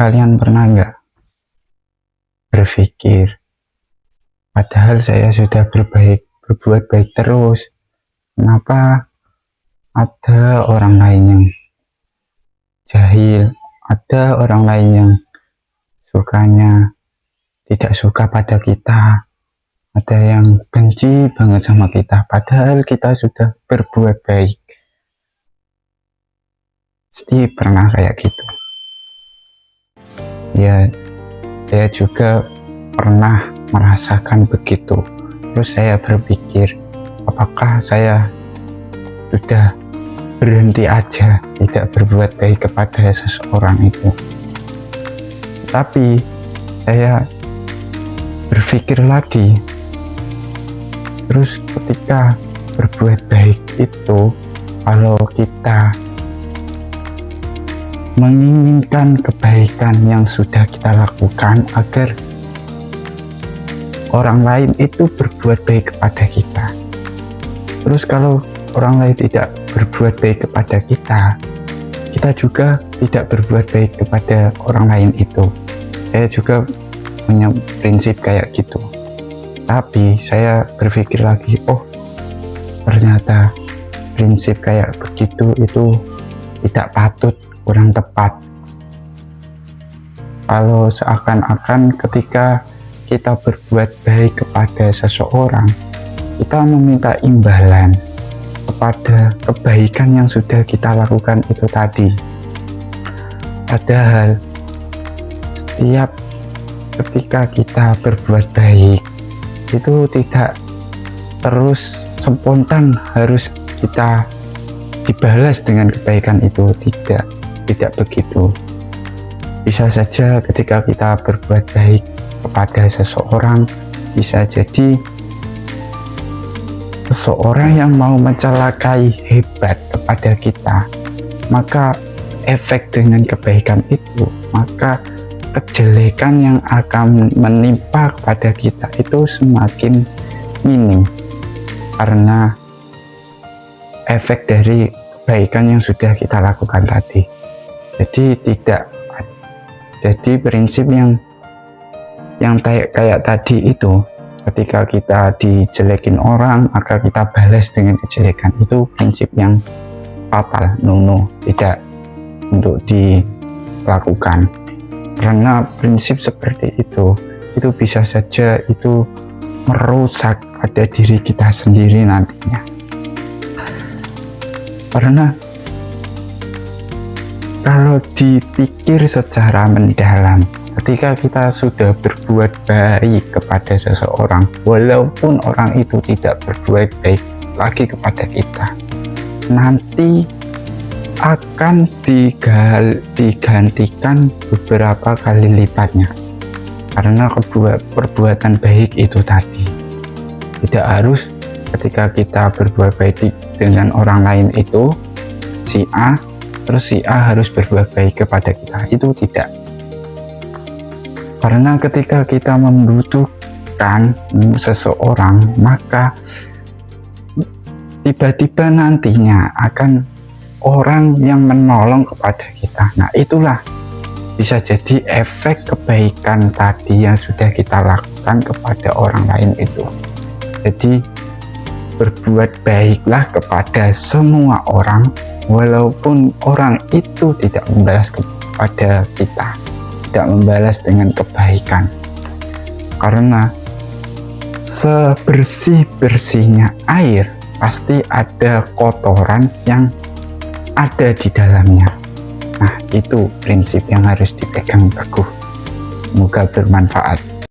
Kalian pernah nggak berpikir, padahal saya sudah berbuat baik terus, kenapa ada orang lain yang jahil, ada orang lain yang sukanya tidak suka pada kita, ada yang benci banget sama kita, padahal kita sudah berbuat baik. Pasti pernah kayak gitu. Ya, saya juga pernah merasakan begitu. Terus saya berpikir, apakah saya sudah berhenti aja tidak berbuat baik kepada seseorang itu? Tapi saya berpikir lagi, terus ketika berbuat baik itu, kalau kita menginginkan kebaikan yang sudah kita lakukan agar orang lain itu berbuat baik kepada kita, terus kalau orang lain tidak berbuat baik kepada kita, kita juga tidak berbuat baik kepada orang lain itu. Saya juga punya prinsip kayak gitu. Tapi saya berpikir lagi, oh ternyata prinsip kayak begitu itu tidak patut, kurang tepat. Kalau seakan-akan ketika kita berbuat baik kepada seseorang, kita meminta imbalan kepada kebaikan yang sudah kita lakukan itu tadi. Padahal setiap ketika kita berbuat baik itu tidak terus spontan harus kita dibalas dengan kebaikan itu, tidak begitu. Bisa saja ketika kita berbuat baik kepada seseorang, bisa jadi seseorang yang mau mencelakai hebat kepada kita, maka efek dengan kebaikan itu, maka kejelekan yang akan menimpa kepada kita itu semakin minim karena efek dari kebaikan yang sudah kita lakukan tadi. Jadi prinsip yang kayak tadi itu, ketika kita dijelekin orang maka kita balas dengan kejelekan, itu prinsip yang fatal, tidak untuk dilakukan. Karena prinsip seperti itu bisa saja itu merusak pada diri kita sendiri nantinya. Karena kalau dipikir secara mendalam, ketika kita sudah berbuat baik kepada seseorang, walaupun orang itu tidak berbuat baik lagi kepada kita, nanti akan digantikan beberapa kali lipatnya. Karena perbuatan baik itu tadi tidak harus ketika kita berbuat baik dengan orang lain itu si A, terus si A harus berbuat baik kepada kita, itu tidak. Karena ketika kita membutuhkan seseorang, maka tiba-tiba nantinya akan orang yang menolong kepada kita. Nah, itulah bisa jadi efek kebaikan tadi yang sudah kita lakukan kepada orang lain itu. Jadi berbuat baiklah kepada semua orang, walaupun orang itu tidak membalas kepada kita, tidak membalas dengan kebaikan. Karena sebersih-bersihnya air, pasti ada kotoran yang ada di dalamnya. Nah, itu prinsip yang harus dipegang teguh. Semoga bermanfaat.